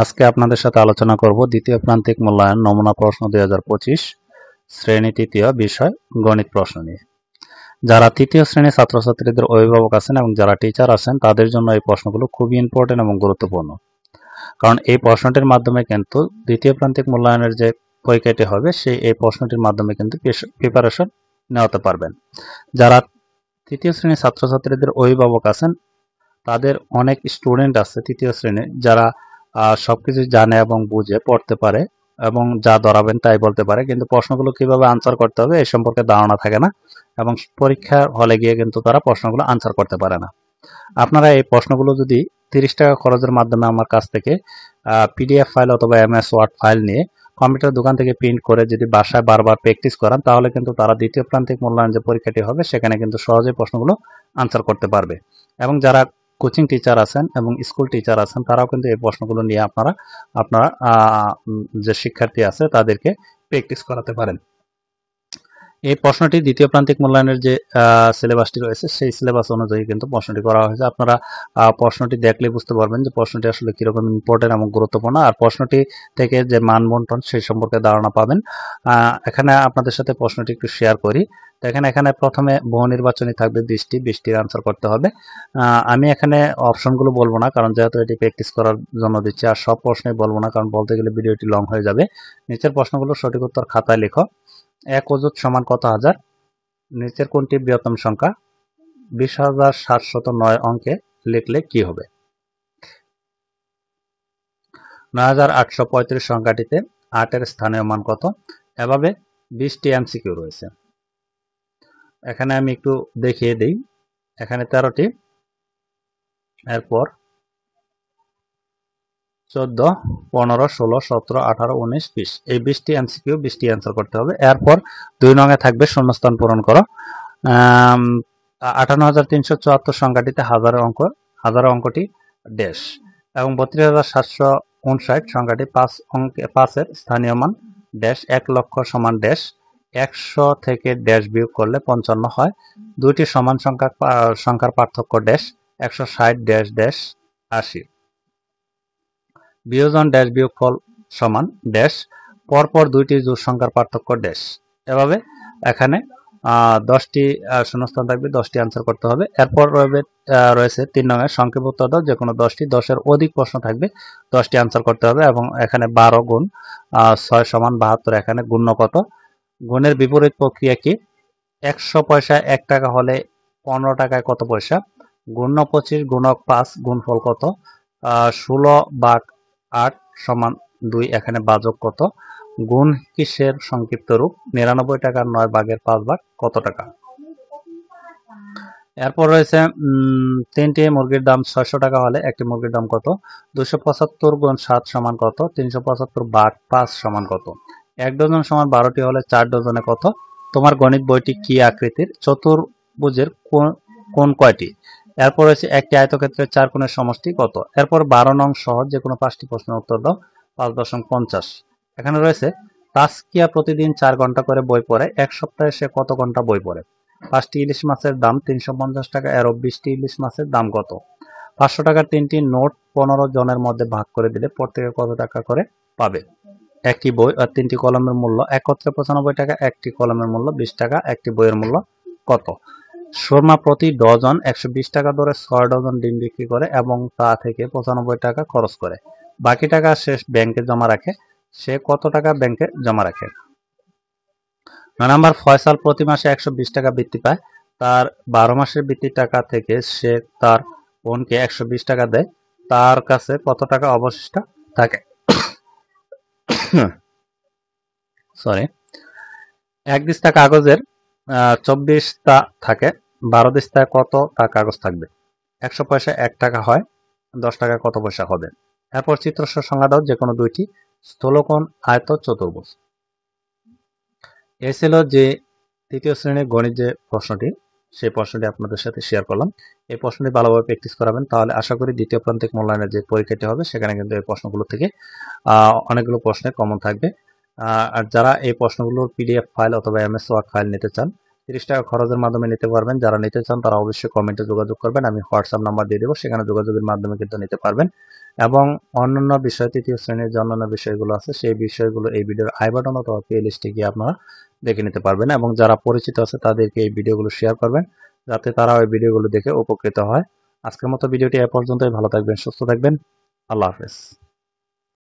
আজকে আপনাদের সাথে আলোচনা করব দ্বিতীয় প্রান্তিক মূল্যায়ন নমুনা প্রশ্ন 2025 শ্রেণী তৃতীয় বিষয় গণিত প্রশ্ন নিয়ে। যারা তৃতীয় শ্রেণীর ছাত্রছাত্রীদের অভিভাবক আছেন এবং যারা টিচার আছেন তাদের জন্য এই প্রশ্নগুলো খুবই ইম্পর্টেন্ট এবং গুরুত্বপূর্ণ। কারণ এই প্রশ্নটির মাধ্যমে কিন্তু দ্বিতীয় প্রান্তিক মূল্যায়নের যে পরীক্ষাটি হবে এই প্রশ্নটির মাধ্যমে কিন্তু প্রিপারেশন নেওয়াতে পারবেন। যারা তৃতীয় শ্রেণীর ছাত্রছাত্রীদের অভিভাবক আছেন তাদের অনেক স্টুডেন্ট আছে তৃতীয় শ্রেণীর যারা সবকিছু জানে এবং বুঝে পড়তে পারে এবং যা ধরাবেন তাই বলতে পারে, কিন্তু প্রশ্নগুলো কিভাবে আনসার করতে হবে এই সম্পর্কে ধারণা থাকে না এবং পরীক্ষার হলে গিয়ে কিন্তু তারা প্রশ্নগুলো আনসার করতে পারে না। আপনারা এই প্রশ্নগুলো যদি 30 টাকা খরচের মাধ্যমে আমার কাছ থেকে পিডিএফ ফাইল অথবা এমএস ওয়ার্ড ফাইল নিয়ে কম্পিউটার দোকান থেকে প্রিন্ট করে যদি বাসায় বারবার প্র্যাকটিস করান তাহলে কিন্তু তারা দ্বিতীয় প্রান্তিক মূল্যায়ন যে পরীক্ষাটি হবে সেখানে কিন্তু সহজেই প্রশ্নগুলো আনসার করতে পারবে। এবং যারা কোচিং টিচার আছেন এবং স্কুল টিচার আছেন তারাও কিন্তু এই প্রশ্নগুলো নিয়ে আপনারা যে শিক্ষার্থী আছে তাদেরকে প্র্যাকটিস করাতে পারেন। এই প্রশ্নটি দ্বিতীয় প্রান্তিক মূল্যায়নের যে সিলেবাসটি রয়েছে সেই সিলেবাস অনুযায়ী কিন্তু প্রশ্নটি করা হয়েছে। আপনারা প্রশ্নটি দেখলে বুঝতে পারবেন যে প্রশ্নটি আসলে কিরকম ইম্পর্টেন্ট এবং গুরুত্বপূর্ণ, আর প্রশ্নটি থেকে যে মান বন্টন সেই সম্পর্কে ধারণা পাবেন। এখানে আপনাদের সাথে প্রশ্নটি একটু শেয়ার করি। দেখেন এখানে প্রথমে বহু নির্বাচনী থাকবে 20টির আনসার করতে হবে। আমি এখানে অপশনগুলো বলবো না কারণ যেহেতু এটি প্র্যাকটিস করার জন্য দিচ্ছি, আর সব প্রশ্নই বলবো না কারণ বলতে গেলে ভিডিওটি লং হয়ে যাবে। নিচের প্রশ্নগুলো সঠিক উত্তর খাতায় লেখো। 1 অযুত সমান কত হাজার? নিচের কোনটি বৃহত্তম সংখ্যা? 20,709 অঙ্কে লিখলে কি হবে? 9,835 সংখ্যাটিতে 8 এর স্থানীয় মান কত? এভাবে 20টি এমসিকিউ রয়েছে। এখানে আমি একটু দেখিয়ে দিই। এখানে 13টি, এরপর 14, 15, 16, 17, 18, 19, 20 এই 20টি এমসিকিউ 20টি অ্যান্সার করতে হবে। এরপর 2 নঙে থাকবে শূন্যস্থান পূরণ করো। 58,374 সংখ্যাটিতে হাজার অঙ্কটি ড্যাশ এবং 32,759 সংখ্যাটি 5 এর স্থানীয় মান ড্যাশ। 1 লক্ষ সমান ড্যাশ। 100 থেকে ড্যাশ বিয়োগ করলে 55 হয়। দুইটি সমান সংখ্যার পার্থক্য ড্যাশ। 160 dash dash 80। বিয়োজন ড্যাশ বিয়োগফল সমান ড্যাশ। পরপর দুইটি জোড় সংখ্যার পার্থক্য ড্যাশ। এভাবে এখানে 10টি শূন্যস্থান থাকবে, 10টি আনসার করতে হবে। এরপর রয়েছে 3 নঙের সংক্ষেপ উত্তর দাও, যে কোনো 10টি, 10-এর অধিক প্রশ্ন থাকবে, 10টি আনসার করতে হবে। এবং এখানে 12 গুণ 6 সমান 72, এখানে গুণ্য কত? গুণের বিপরীত প্রক্রিয়া কি? 100 পয়সা 1 টাকা হলে 15 টাকায় কত পয়সা? গুণ্য 25 গুণক 5 গুণফল কত? 16/8 সমান 2, এখানে বাজক কত? গুণ কিসের সংক্ষিপ্ত রূপ? 99 টাকার 9 ভাগের 5 ভাগ কত টাকা? এরপর রয়েছে 3টি মুরগির দাম 600 টাকা হলে একটি মুরগির দাম কত? 275 গুণ 7 সমান কত? 375/5 সমান কত? 1 ডজন সমান 12টি হলে 4 ডজনে কত? তোমার গণিত বইটি কি আকৃতির? চতুর্ভুজের কোণ কয়টি? এরপর রয়েছে একটি আয়তক্ষেত্রের 4 কোণের সমষ্টি কত? এরপর 12 নং সহজ যে কোনো 5টি প্রশ্নের উত্তর দাও। 5.50। এখানে রয়েছে তাসকিয়া প্রতিদিন 4 ঘন্টা করে বই পড়ে, এক সপ্তাহে সে কত ঘন্টা বই পড়ে? 5টি ইলিশ মাছের দাম 350 টাকা, এর 20টি ইলিশ মাছের দাম কত? 500 টাকার 3টি নোট 15 জনের মধ্যে ভাগ করে দিলে প্রত্যেকে কত টাকা করে পাবে? একটি বই আর 3টি কলমের মূল্য একত্রে 95 টাকা, একটি কলমের মূল্য 20 টাকা, একটি বইয়ের মূল্য কত? সুরমা প্রতি ডজন 120 টাকা দরে 6 ডজন ডিম বিক্রি করে এবং তা থেকে 95 টাকা খরচ করে। বাকি টাকা সে ব্যাংকে জমা রাখে। সে কত টাকা ব্যাংকে জমা রাখে? 9 নম্বর, ফয়সাল প্রতি মাসে 120 টাকা বৃত্তি পায়। তার 12 মাসের বৃত্তির টাকা থেকে সে তার বোনকে 120 টাকা দেয়। তার কাছে কত টাকা অবশিষ্ট থাকে? সরি, 1 দিস্তা কাগজের 24 টা থাকে, 12 দিস্তায় কতটা কাগজ থাকবে? 100 পয়সা 1 টাকা হয়, 10 টাকা কত পয়সা হবে? এরপর চিত্রসহ সংজ্ঞা দাও যে কোনো 2টি। স্থূলকোণ, আয়ত, চতুর্ভুজ। এই ছিল যে তৃতীয় শ্রেণীর গণিত যে প্রশ্নটি, সেই প্রশ্নটি আপনাদের সাথে শেয়ার করলাম। এই প্রশ্নটি ভালোভাবে প্র্যাকটিস করাবেন, তাহলে আশা করি দ্বিতীয় প্রান্তিক মূল্যায়নের যে পরীক্ষাটি হবে সেখানে কিন্তু এই প্রশ্নগুলো থেকে অনেকগুলো প্রশ্নে কমন থাকবে। আর যারা এই প্রশ্নগুলোর পিডিএফ ফাইল অথবা এমএস ওয়ার্ড ফাইল নিতে চান 30 টাকা খরচের মাধ্যমে নিতে পারবেন। যারা নিতে চান তারা অবশ্যই কমেন্টে যোগাযোগ করবেন, আমি হোয়াটসঅ্যাপ নাম্বার দিয়ে দেবো, সেখানে যোগাযোগের মাধ্যমে কিন্তু নিতে পারবেন। এবং অন্যান্য বিষয়, তৃতীয় শ্রেণীর যে অন্যান্য বিষয়গুলো আছে সেই বিষয়গুলো এই ভিডিওর আই বাটন অথবা প্লে লিস্টে গিয়ে আপনারা দেখে নিতে পারবেন। এবং যারা পরিচিত আছে তাদেরকে এই ভিডিওগুলো শেয়ার করবেন, যাতে তারা ওই ভিডিওগুলো দেখে উপকৃত হয়। আজকের মতো ভিডিওটি এ পর্যন্তই। ভালো থাকবেন, সুস্থ থাকবেন। আল্লাহ হাফেজ।